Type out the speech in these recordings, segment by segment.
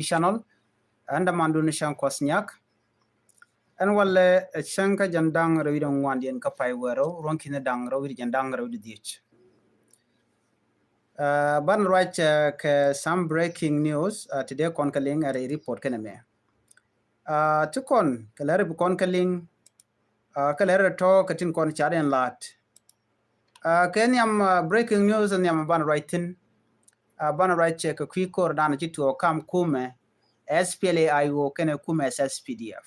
channel anda mandu ni shan kwasnyak an walle shanka jandang rawi don wandien ka pai wero ronki na dang rawi jandang rawi dich ban right ke some breaking news today konkaling are report kana me tukon kalare bu konkaling kalare to katin kon charen lat kenyam breaking news and yam ban writing ban right check kwi kor dan jitu kam kume SPLAIO kene kume SSPDF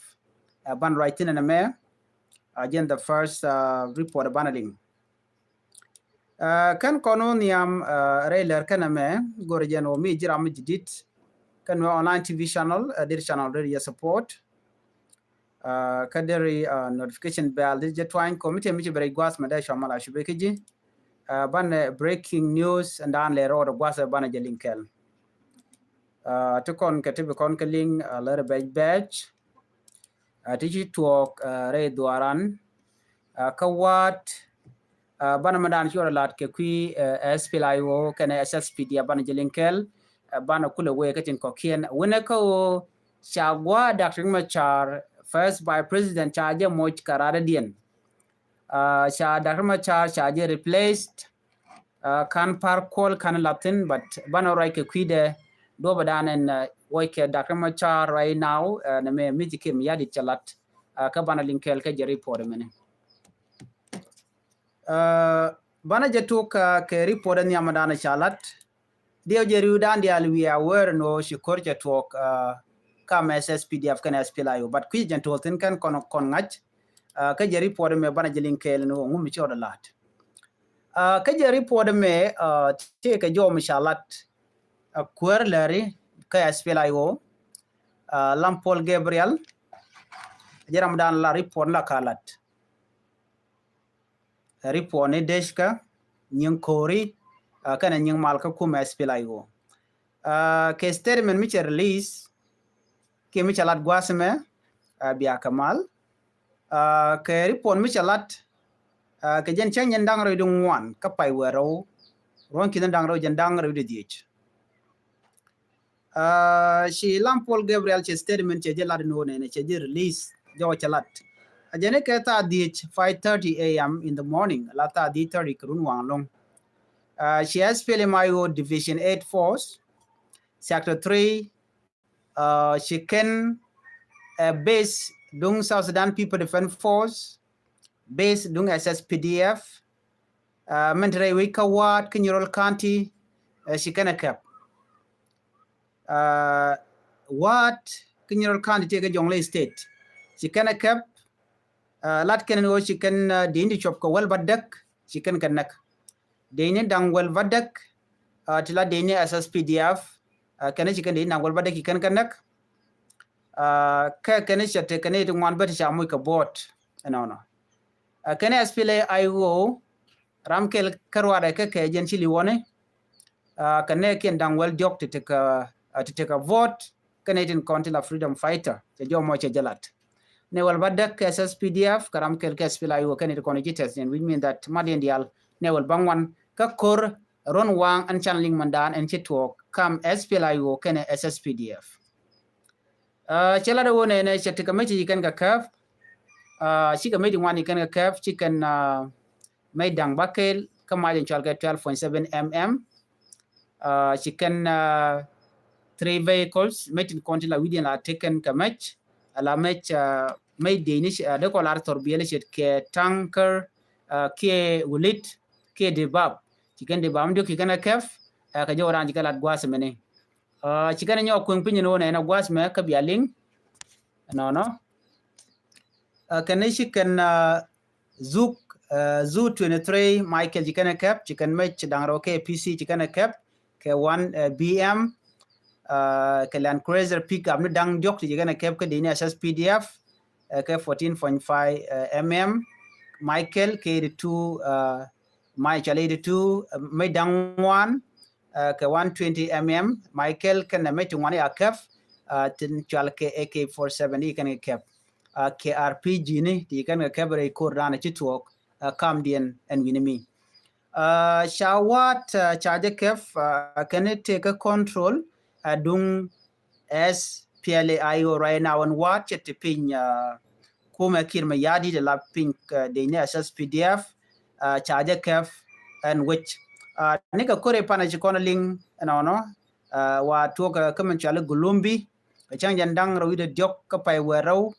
ban writing na me again the first report banaling kan kono niam railer kana me gorjen o mi jiram jidit kan we online TV channel dir channel radio support kaderi notification bell dir jetwine committee mi bere gwas ma da shamala shubekiji ban breaking news and dan le ro gwas ban jelinkel to kon katibe kon keling lere badge tiji tuok re duaran kawat bana madan shora lat ke kwi SPLAIO kana SSPD bana jelinkel bana kula we katin kokien wona ko chagwa Dr. Machar first by president charge moch karada dien sha Dr. Machar charge replaced kan par call kan latin but bana right ke kwi de do badan en woike Dr. Machar right now na me mijikim yadi chalat ka bana linkel ke jeri por mene bana jetuk ke report ni amadana chalat dio jeru dan dia we aware no shikor jetuk kam SSPDF kan SPLAIO but kwi jentol tin kan kon ngach ka jeri report me bana jelinkel no ngum choda lat ka jeri report me te ka jo mishalat kwer lari ka SPLAIO Lampol Gabriel jeram dan la report la kalat report ne deshka nyang kori kana nyang malka kuma SPLAIO ke statement mi release ke mi chalat gwasme biya kamal ke report mi chalat ke jen chen ndang ro dung wan ka pai wero ron kin ndang ro jen ndang ro de dich shi Lampol Gabriel che statement che jelad no ne che release jo chalat ajene ke ta dich 5:30 a.m. in the morning lata di 30 kurun wang long she has SPLAIO division 8 force sector 3 she can base dung South Sudan People Defense Force base dung SSPDF mentre wika wat Kinyarol County she can cap what Kinyarol County take a Jonglei state she can cap lat kenen wo she can dindi chop ko wal badak she can kanak deni dang wal badak tila deni SSPDF kana she can deni dang wal badak kan kanak ka kana shate kana to wan bat shamu ka bot no kana SPLAIO ramkel karwada ka ke jen chili wone kana ken dang wal jok to take a vote kana tin county freedom fighter je jo mo che jalat ne wal badak SSPDF karam kel SPLAIO kan it connected and which mean that madiendial ne wal bangwan ka kor ron wang an channeling mandan and chitwok kam SPLAIO kan SSPDF chela do ne ne chetika mechi kan ka kaf shika medi wani kan ka kaf chicken maidang bakel kama jen chalga 12.7 mm chicken 3 vehicles metin konti la widian la taken kamach ala match made Danish de kolar torbiele shet ke tanker ke wulit ke debab chicken debab ndio kikana kef ka jora njikala gwas mene chicken nyo kun pinyo no na gwas me ka bialing no kan chicken zuk zu 23 Michael chicken cap chicken match dangro ke PC chicken cap ke 1 BM ke Land Cruiser pickup no dang diok chicken cap ke dini SSPDF ke 14.5 mm Michael ke 2 Michael 82 may dang one ke 120 mm Michael kan me tungwani akaf tin chal ke AK47 kan cap ke RPG ni ti kan ke bre ko rana chituok Camdian and Winimi shawat charge kef can it take a control dung SPLA-IO right now and watch it pin kuma kirma yadi de la pink de ne SSPDF charge kef and which nika kore pana chikona ling no wa tuoka kamen chale gulumbi chang jandang rawide diok kapai werau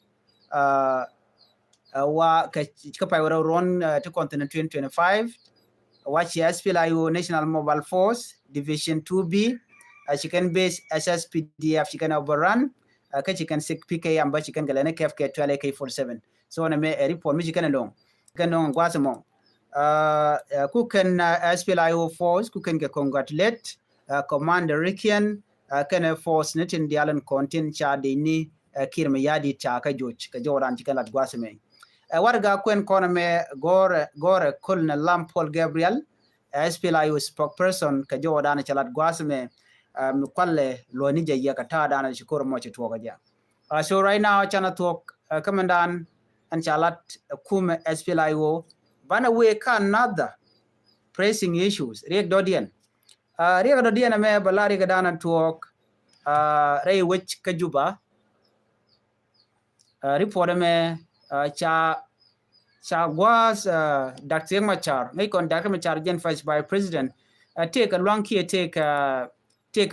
wa kapai werau ron to continent 2025 watch SPLA-IO National Mobile Force Division 2B chicken base SSPDF chicken overrun chicken sick PK amba chicken galene KFK 12 AK47 so na me report mi chicken long kanong gwasamo ku kan SPLA-IO force ku kan congratulate Commander Rikian kan force nitin dialan kontin cha de ni kirma yadi cha ka joch ka joran chicken lat gwasame warga kwen kona me gore kulna Lampol Gabriel SPLA-IO spokesperson ka joran chalat gwasame kwalle lo ni je ya kata dana shukuru mo chituoga ja so right now chana talk commandant and chalat kume SPLA-IO bana we kan another pressing issues riek dodian me balari ga dana talk ray which kajuba report me cha was Dr. Machar may kon Dr. Machar gen first by president take a long key take a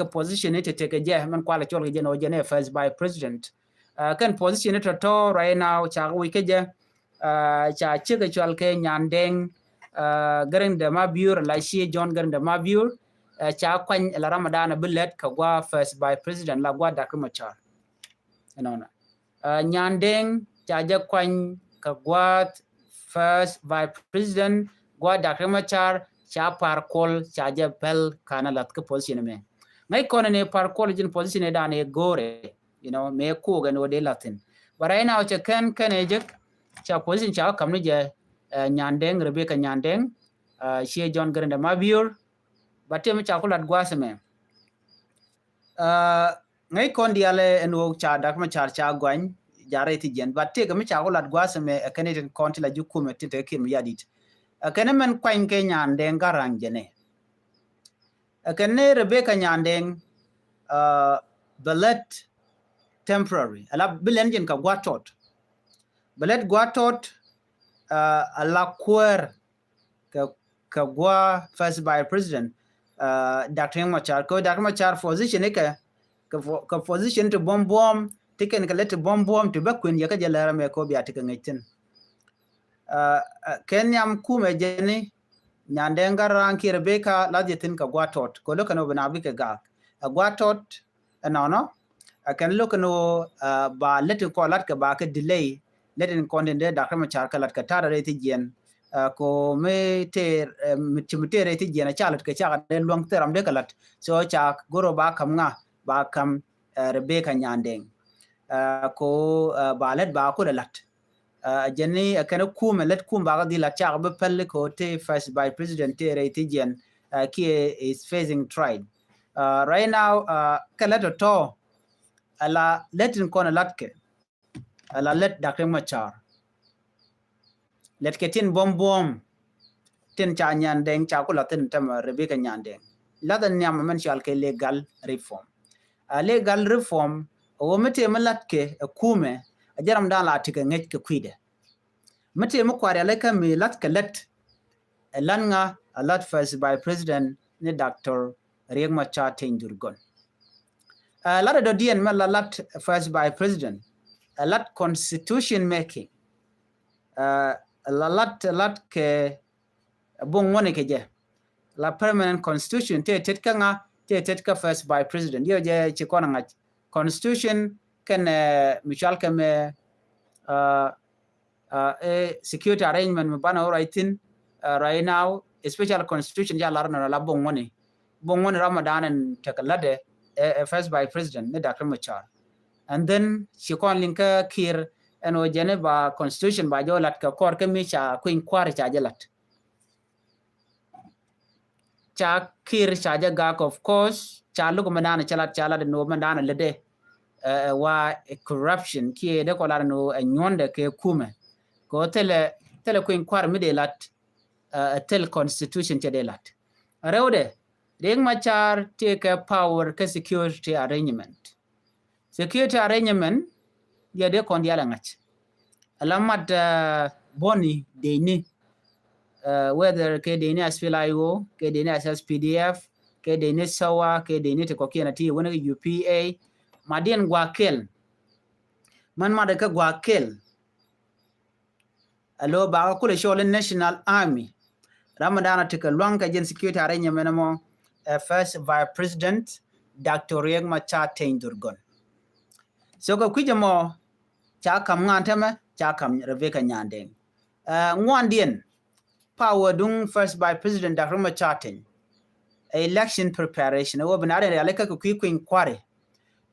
position it take a man kwala chol gen o gen first by president kan position it to right now cha we ke je cha chege chol ke nyandeng garin de mabur la shi John garin de mabur cha kwan la Ramadan billet ka gwa first by president la gwa Dr. Machar nyandeng cha je kwan ka gwa first by president gwa Dr. Machar cha par kol cha je pel kana lat ka position me ngay kono ne par college position e dane gore me ko ga no de latin barai na cha kan ejek cha position cha kam je nyandeng Rebecca nyandeng she John Grande Mabior batem cha kulat gwaseme ngay kon diale eno cha dak ma cha gwan jare ti jen batte ga mi cha kulat gwaseme Canadian county la jukume tinte kim yadit kene men kwan ke nyandeng garang jene kene Rebecca nyandeng belet temporary ala bilenjen ka gwatot belet gwatot ala kwer ka gwa first by president Dr. Machar ko Dr. Machar position ka position to bomb tiken ka let bomb to bakwin ya ka jala me ko biya tiken ngaitin kenyam kume jeni nyandenga ranki Rebecca lajetin ka gwatot ko lokano bana bike ga gwatot no kan lokano ba letin ko lat ka ba ka delay letin konde Dr. Machar ka lat ka tara reti jen ko me ter mitimite reti jen chalat ka cha de long teram de kalat so cha goro ba kam nga ba kam Rebecca nyandeng ko ba let ba ko lat jenny kana kuma let kum ba di la cha ba pelle ko te first by president te reti jen ki is facing tried right now kala to ala letin kona latke ala let Dr. Machar let ketin bom tin cha nyandeng cha ko latin tam Rebecca nyandeng ladan nyam man shal ke legal reform legal reform o mete malatke kume ajaram da la tika ngej ke kwide mete mo kware le kam lat ke let langa alat first by president ne Dr. Riek Machar Tenjurgon lat do dien mala lat first by president lat constitution making lat ke bon woni ke je la permanent constitution te tet ka first by president yo je ci kona ngaj constitution kan michal ke me security arrangement me bana writing right now special constitution ja larno la bon woni Ramadan and takalade first by president ne Dr. Machar and then ci kon linka kir eno Geneva constitution ba jo lat ka kor ke mi cha kuin kwar cha jalat cha kir cha jaga of course cha lu ko mandana chala de no mandana lede wa corruption ki de ko lar no nyonde ke kume ko tele kuin kwar mi de lat tel constitution cha de lat rewde Riek Machar take a power ke security arrangement security arrangement ya de kon diala ngach alamat boni deni whether ke deni SPLIO ke deni SSPDF ke deni SAWA ke deni te kokiana ti wona UPA madien gwakel man ma de ka gwakel alo ba ko le shole National Army ramadana te ka lwanka gen security arrangement mo first vice president Dr. Riek Machar Durgon so ko kujamo cha kam ngantama cha kam Rebecca Nyandeng ngwandien power dung first by president Dr. Machar election preparation wo banare aleka ko kwin kware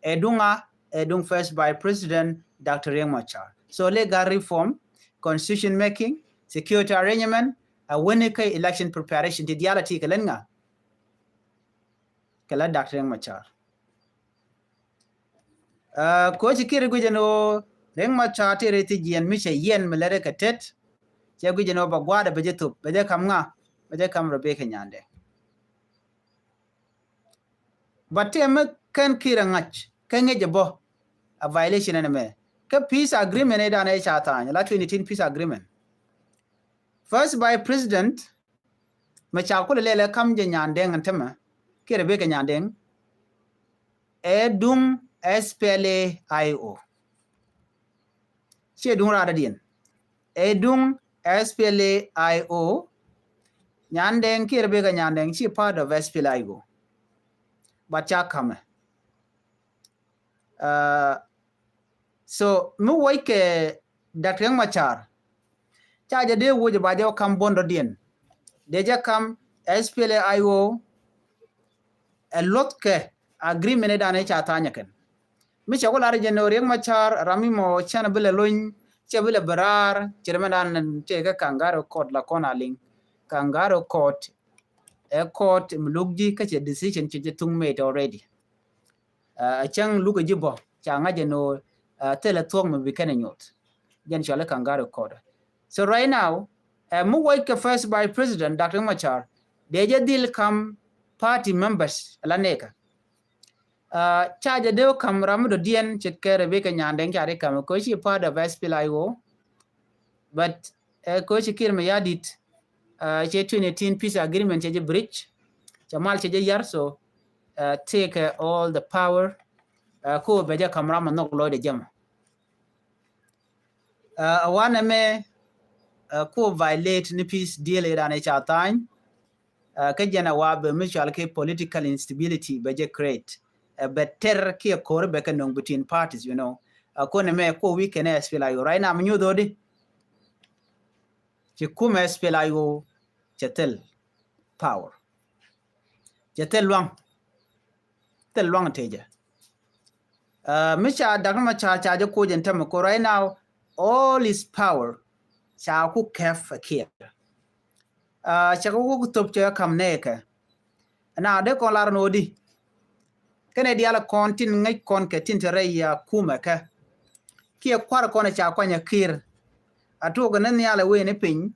dung first by president Dr. Riek Machar so legal reform constitution making security arrangement winning election preparation the reality kalenga kala Dr. Riek Machar ko chikire gujeno Riek Machar tere ti jien mi che yen melere katet che gujeno ba gwada beje tup beje kam nga beje kam Rebecca Nyandeng batem kan kira ngach kan ngeje bo a violation ene me ka peace agreement eda na cha ta la 2018 peace agreement first by president ma cha ko lele kam je Nyandeng antema ke Rebecca Nyandeng dung SPLA-IO che dung rada dien dung SPLA-IO Nyandeng ke Rebecca Nyandeng she part of SPLA-IO but cha kame so mu wai ke Dr. Riek Machar cha je de wo je ba je kam bondo dien de je kam SPLA-IO a lot ke agreement eda ne cha tanya ken mi cha ko la je no Riek Machar rami mo chana bele loin che bele barar chirmanan che ka kangaro court la kona ling kangaro court a court mlugji ka che decision che tung made already a chang luga jibo cha nga je no tele tuong me bikene nyot jen chale kangaro court so right now mu wai ka first by president Dr. Machar de je deal come party members la neka charge de kam ramudo dien chet ke Rebecca Nyandeng chare kam ko chi part of SPLA-IO but ko chi kirma yadit che 2018 peace agreement che bridge jamal che yar so take all the power ko beja kam ram no lo de jam wana me ko violate ni peace deal ira ne cha tan ka jana wa be mutual ke political instability beje create better ke kor be kan between parties you know ko ne me ko we can SPLA-IO right now mnyu do di ci kuma SPLA-IO chetel power chetel long teja micha Dr. Machar cha ko jenta mo ko right now all his power cha ku kef here cha ko top cha kam ne ka na de ko lar no di kene diala kontin ngai kon ke tintere ya kuma ka kia kwar kone cha kwanya kir atoga nan yala we ne pin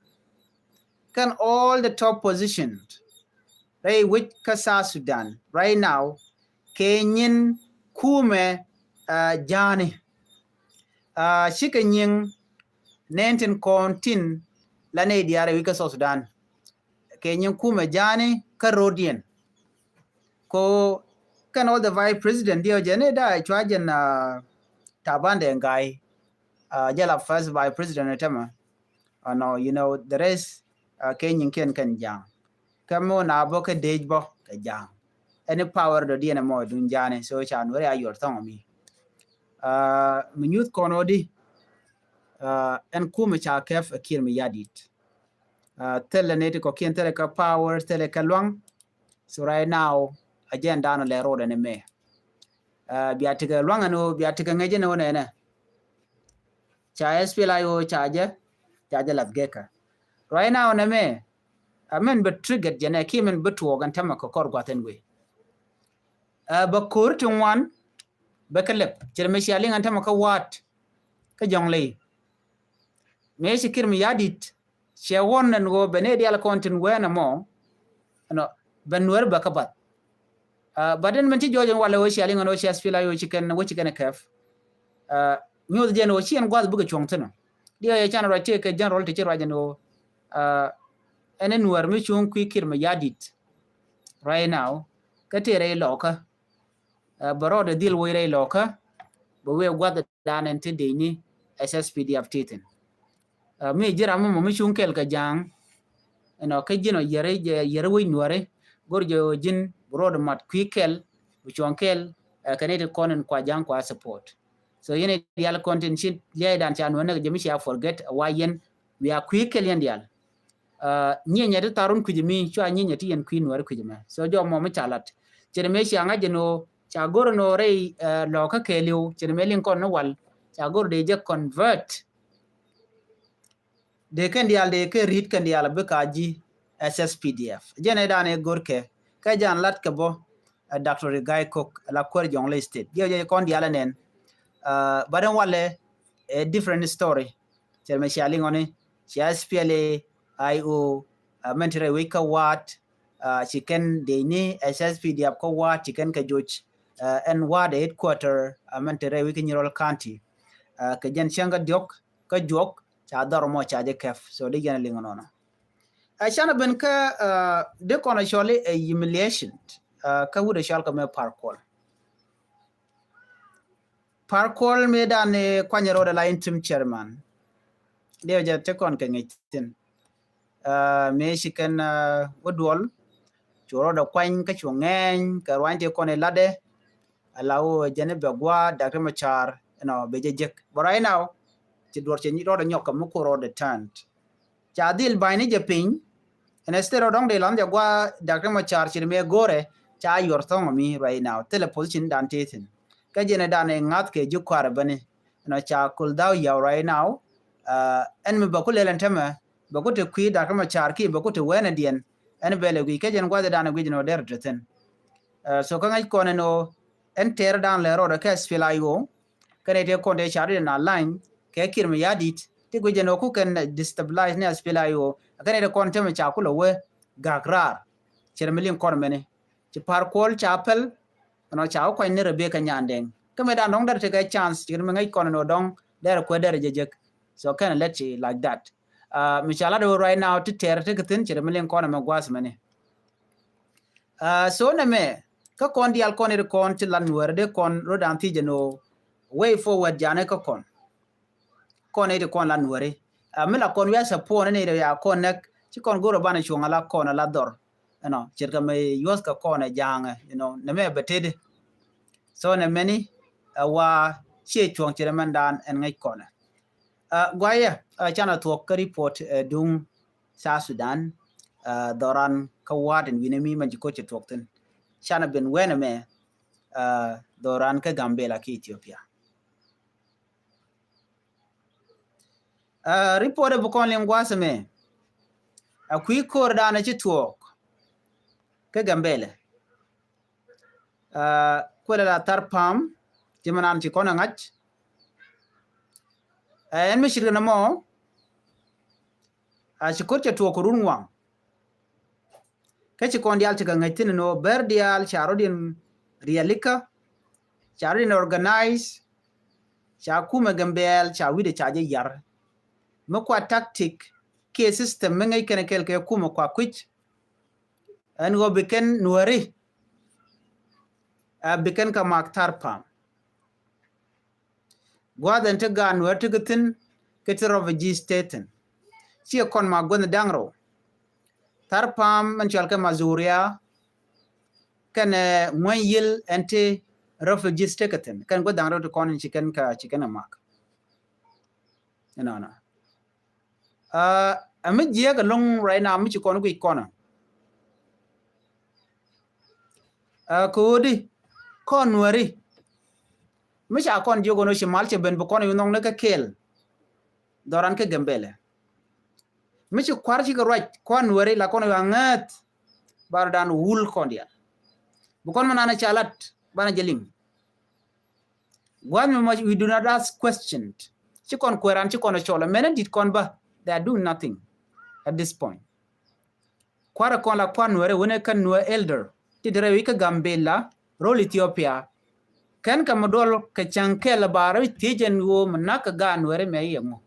can all the top positions right which kasa Sudan right now Kenyan kume jani shikanyin nenten kontin lane diara wika Sudan Kenyan kume jani karodian ko can all the vice president dio jene da chwajen tabande ngai jala first vice president tema no you know the rest Kenyan kan jang kamo na boka dejbo ka jang any power do diena mo dun jane so chan wari ayor tong mi youth konodi en kuma cha kef akir mi yadit tele ne ko kien tele ka power tele ka lwang so right now agenda no le road ne me biatika lwang no biatika ngeje no ne cha SPLA-IO chaje latgeka right now ne me amen but triggered jana kimen betu gan tama ko kor gwaten we ba kurtun wan ba kalep jirme shali ngan tama ka wat ka jongle me shikir mi yadit she wonnen go benedi al kontin wena mo no benwer ba kabat baden man ti jojen wala wo shaling no shas fila yo chicken wo chicken kaf nyu de no chien gwa buga chongteno dia ya chana rote ke general te chirwa jeno enen war mi chung kwi kirma yadit right now ka tere loka baro de dil wo re loka bo we gwa da danen te de ni SSPDF titin mi jira mo mi chung kel ka jang no ka jino yere wo nuare gorjo jin broad mat kwi kel bu chonkel kanete konen kwa jang kwa support so yene dial content sheet le dan chan wona jemi sha forget wayen we are quick kel dial nyenya de tarun kujimi chwa nyenya ti yen queen war kujima so jo mo chalat jereme sha nga jeno cha goro no re lo ka keliu jereme lin kon no wal cha goro de je convert de kan dial de ke read kan dial be kaji SSPDF jene dane gorke ka jan lat ka bo Dr. Guy Cook la kwar Jonglei State je kon dial nen badan wale a different story jereme sha lingone sha SPLA IO mentere wika wat chicken deni SSPDF ko wat chicken ka joch and wat headquarter mentere wika Nyirol County ka jen shanga diok ka jok cha dormo cha je kef so de jen lingono shana ben ka de kono shole a humiliation ka wude shal ka me parkol me dane kwanyero de la interim chairman de je te kon ka ngitin me shikan wodwol choro da kwany ka chungen ka wante kone lade alawo jene begwa Dr. Machar no bejejek but right now ti dor che ni do nyoka mu ko de tant cha dil bayni je pin en estero dong de lan gwa Dr. Machar chi me gore cha yor thong mi right now tele position dan tetin ka jene dan ngat ke ju kwar bane no cha kul daw yaw right now en me bakul len tema bakote kwi Dr. Machar ki bakote wena dien en bele wi ke jen gwa dan gwi no der ten so ka ngai kono no en ter dan le ro ka sfilayo kane te konde chari na line ke kirma yadit te gwi no ku kan destabilize ne sfilayo kane te konte me cha kulo we gagrar chermelin kon mene ci par kol chapel no cha ko ne rebe ka nyandeng kame dan dong der te ga chance kirma ngai kono no dong der ko der jejek so can let you like that Michala do right now to tear te gatin chere melen kono ma gwas mane so na me ka kon dial kon re kon ti lan werde kon rodan ti jeno way forward jane ka kon e de kon lan wore mila kon ya support ne de ya kon nek ti kon goro bana chunga la kon la dor no cherga me yos ka kon jang na me betede so na many wa che chuang chere mandan en ngai kon gwaya chana tuok ka report dung sa Sudan doran ka waden winemi man ko che tuok ten chana ben wena me doran ka Gambela ki Ethiopia report bu kon len gwasa me akui kor dana che tuok ka Gambela ko la tarpam jimanan ci kon ngach en mi shirga namo a shikur cha tuwa kurun wang kachi kon dial tika ngaitin no ber dial charo din rialika charo din organize cha kuma Gambel cha wide cha je yar kwa tactic ke system mengai kene kel ke kuma kwa kwich en go beken nuari beken ka maktar pam gwadan ta ga nuar ta gatin ketero vg staten si kon ma gon dangro tarpam man chalka mazuria kan moy yil ente refugee staten kan go dangro to kon chicken mak no ami je ga long right now mi ci kon go ikona ko di kon nuari misha kon jogo no shimal che ben bokon yunong ne ka kel doran ke Gambele mishi kwarchi ga right kon wari la kon yangat bardan wul kon dia bokon manana chalat bana jelim gwan we do not ask questions chi kon kweran chi kon chola menen dit kon ba they are doing nothing at this point kwara kon la kon wari wone kan no elder ti dire wi ka Gambela rol Ethiopia kan ka modol ka chanke la bara tijen wo manaka gan were me yemo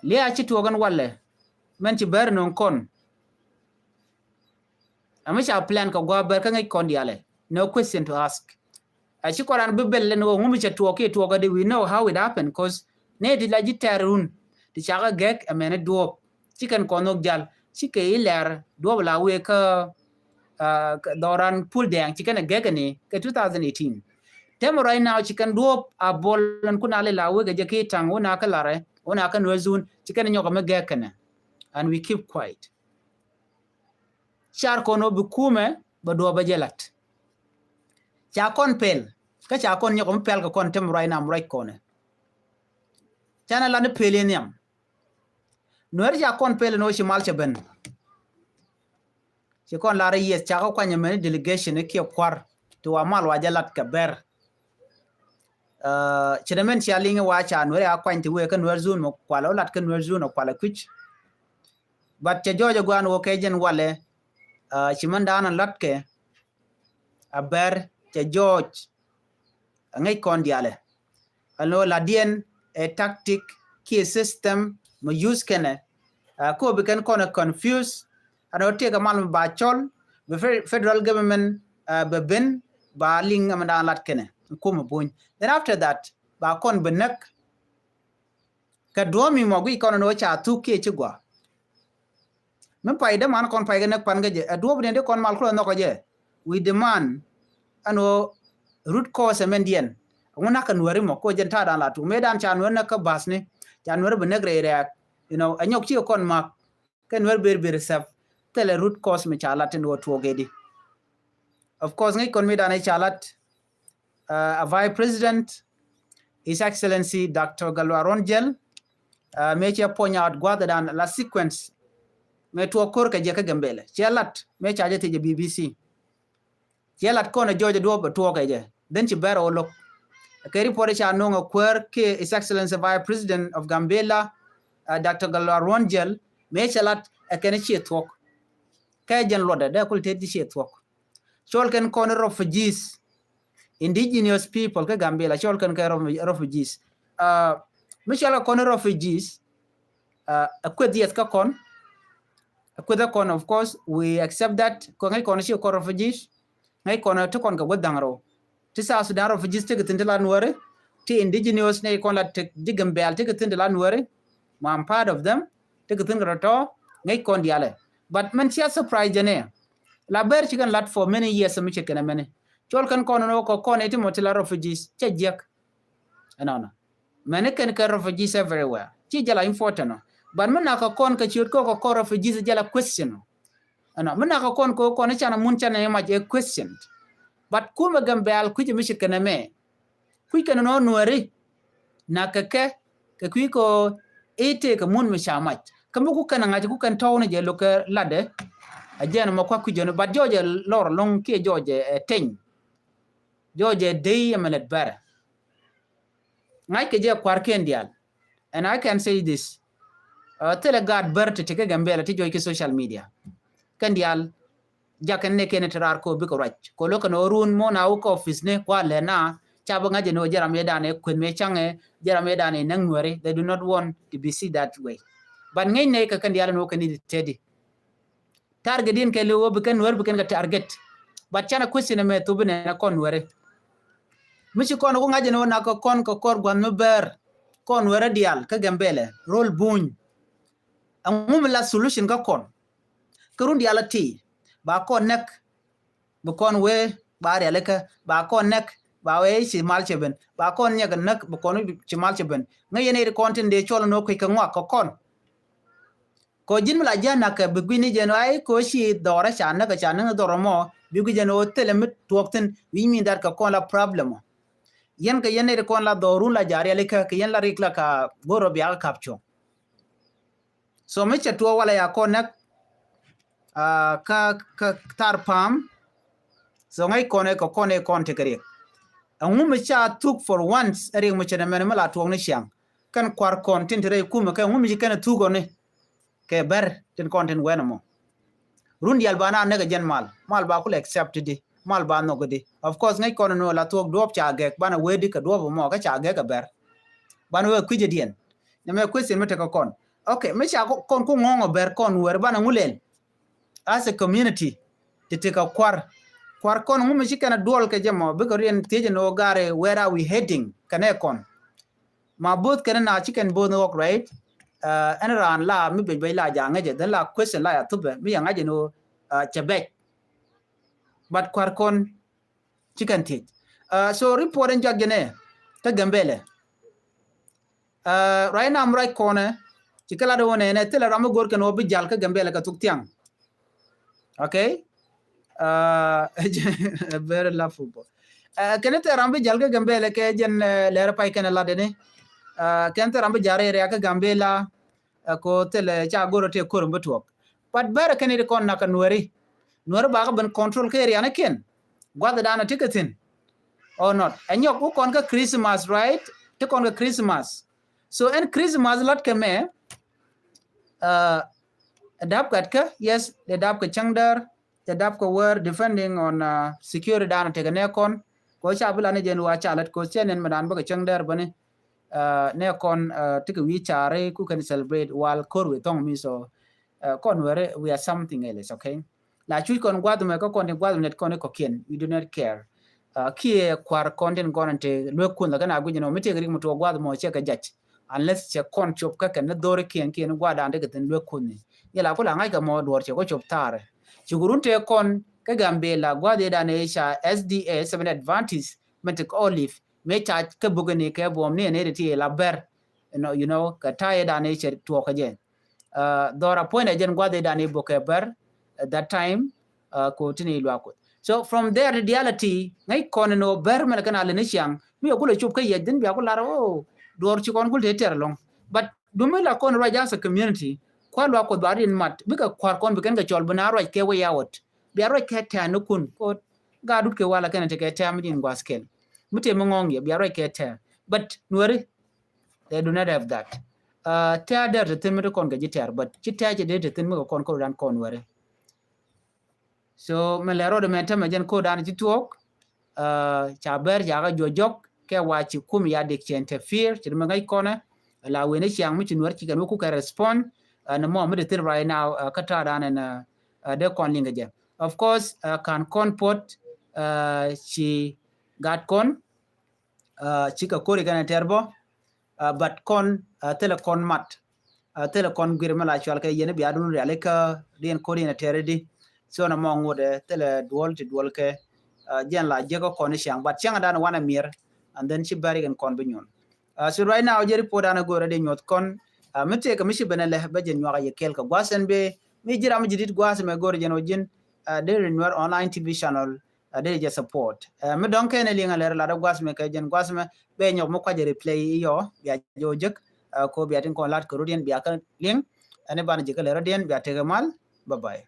le a ci togan walle men ci ber non kon amisha plan ka gwa ber ka ngai kon diale no question to ask a ci koran bibel le no ngumi ci toga de we know how it happened cause ne di la jitarun ti chaga gek amene duop ci kan kono jal ci ke iler duop la we ka doran pull dang ci kan gegani ka 2018 temo right now ci kan duop a bolan kuna le la we ga je ke tang wona ka lare wona ka no zun ci kan nyoka me gekana and we keep quiet char kono bi kume ba do ba jelat cha kon pel ka cha kon nyoko pel ka kon tem right now right kone chana la ne pelenium noer cha kon pel no shi mal ben ci kon la yes cha ko kwanya men delegation ke kwar to amal wa jelat ka ber chidamen ci alinga wa cha noer a kwante we ka noer zun mo kwala lat ka noer zun kwala kuch but cha jojo gwan wo ke jen wale chimandana latke aber cha George ngai kon diale alo la dien a tactic key system mo use kene ko be kan kon confuse ano tega mal ba chol be federal government be ben ba ling amanda lat kene ko mo boñ then after that ba kon benak ka domi mo gi kon no cha tu ke ci gwa men payda man kon payga nek pan gaje adob ne de kon mal ko no ko je we demand ano root cause amendien ngona kan wari mo ko jenta dan la tu medan chan wona ka basne chan wor be negre reak you know anyok ci kon mak kan wor ber saf tele root cause me chalat no to gedi of course ngai kon medan ay chalat a vice president his excellency Dr. Galwa Ronjel me ci point out gwada dan la sequence me to kor ka je ka Gambela chelat me chaje te BBC chelat kono jojo do to ka je den ci bero lok ke report cha no ngwer ke his excellency vice president of Gambela Dr. Galwa Ronjel me chelat e ken ci tok ka jen loda da kul te di ci tok chol ken kono refugees indigenous people ka Gambela chol ken ka refugees mishala kono refugees akwediet ka kon Kweda kon of course we accept that ko ngai kono shi ko refugees ngai kono to kon ga wadangro ti sa Sudan refugees te gitin la nuore ti indigenous ne kon la te digambel te gitin la nuore ma am part of them te gitin to ngai kon diale but man sia surprise jene la ber chi kan lat for many years mi chekena mene chol kan kono no ko kono ti motila refugees che jek anana mene kan ka refugees everywhere chi jala important no but man ka kon ka chiot ko refugees jala question ana man ka kon ko kono chana mun chana ma je question but kuma Gambel ku je mi chekena me ku kan no nuore na ka ku ko ete ka mun mi chamach kambu ku kan ngaji ku kan tawne je loka lade ajena ma kwa ku jono but joje lor long ke joje ten joje dey amalet bara ngai ke je kwar kendial and I can say this tele god berte te Gambela ti joy ke social media kendial jakan ne kene tarar ko bi ko rach ko loka no run mo na ko office ne kwa lena chabo ngaje no jara medane kun me change jara medane nang nuare they do not want to be see that way but ngai ne ka kendial no kan ni tedi target din ke lo bi kan nuar bi kan ga target but chana question me to bine na kon nuare michi kon ko ngaje no na ko kon ko kor gwan no ber kon nuare dial ka Gambela rol buñ amum la solution ka kon kurun diala ti ba kon nek bu kon we ba re ka ba kon nek ba we ci mal cheben ba kon nya ga nek bu kon ci mal cheben ngayene de content de cholo no ka ngwa ko kon ko jin la jana ka bu gini jeno ay ko shi dora chana ka chana dora mo bi gu jeno telemit tuokten wi mi dar ka kon la problem yen ka yene de kon la dorun la jari le ka yen la rikla ka goro bi aka capture so me cha to wala ya kon nek ka tar pam so ngai kone ko kone kon te kare angum cha took for once ere mo cha men mala to ne shang kan kwar kon tin tere kuma kan ngum ji kan tu go ne ke ber tin content wena mo run dial bana ne ga jen mal ba ku accept di mal ba no gudi of course ngai kono no la tok dop cha gek bana wedi ka dop mo ka cha gek ka ber bana we kuje dien ne me question mete ka kon okay me cha kon ku ngongo ber kon wer bana ngulen as a community to take a kwar kon ngume shikana dual ke jamo be ko rien teje no gare where are we heading kane kon ma both kana na chicken both no right and ran la mi be la janga je den la question la ya tube mi yanga je no chebek but kwar kon chicken teach so report en jagene ta gambele right now am right corner chikala do ne tele ramu gor ke no bi jal ka gambele ka tuk tiang okay very love football kenete rambe jalga gambele ke jen lera pai kana la dene kenete rambe jare re ka gambela ko tele cha goro te korum betuok but bare kenede kon naka nuori ba ka ben control ke area ken gwada dana tiketin or not anyok ku kon ka Christmas right te kon ka Christmas so en Christmas lot ke me adap kat ka yes the dap ka changdar the dap ko were depending on security dana te ne kon ko cha bula ne jen wa chalat ko chenen madan ba ka changdar bane ne kon tik wi chare ku can celebrate while kor we tong mi so kon were we are something else okay la chui kon gwadu me ko kon gwadu net kon ko ken we do not care kie kwar content gonante lo kun la kana gujino mite gari muto gwadu mo che ka jach unless che kon chop ka ken dore ken gwada ande ka ten lo kun ni yala ko la ngai ka mo dor che ko chop tare chugurunte kon ka gambela gwade da ne sha SDA 7 advantage metic olive me cha ka bugani ka bom ne ne ti la ber you know ka taye da ne che to ka je dora point ajen gwade da ne boke ber at that time ko tini lo ko so from there the reality ngai kon no ber mel kana le ne chiang mi ko le chup ka ye din bia ko la ro dor chi kon ko te ter long but dumela kon ra ja sa community kwa lo ko barin mat bika kwar kon biken ga chol bana ro ke way out bia ro ke ta no kun ko ga dut ke wala kana te ke ta mi din gwaskel mute mo ngong ye bia ro ke ta but nuori they do not have that ta der te mi kon ga jiter but jita je de te mi kon ko ran kon nuori so me le ro de menta me jen ko dan jituok cha ber ja ga jojok ke wa chi kum ya de interfere ti me ngai kona la we ne chiang mi ti nuori ti ga ku ka respond na mo me de right now kata dan na de kon linga je of course kan kon pot chi gat kon chi ka kori kana terbo but kon telecon mat telecon girma la chwal ka yene biya dun reale ka den kori na teredi so na mo ngode tele duol ke jen la je ko kon siang but siang dan wana mir and then chi bari gan kon binyon so right now je report ana gore de nyot kon mete ka mishi benele ba jen nyaga ye kel ka gwasen be mi jira mi jidit gwase me gore jen ojin de renwer online tv channel de je support me donc ene linga ler la da gwas me ka jen gwas me be nyok mo kwa je replay yo ya jojek ko biatin ko lat ko rudien biaka ling ane ban je ka ler dien biate mal bye bye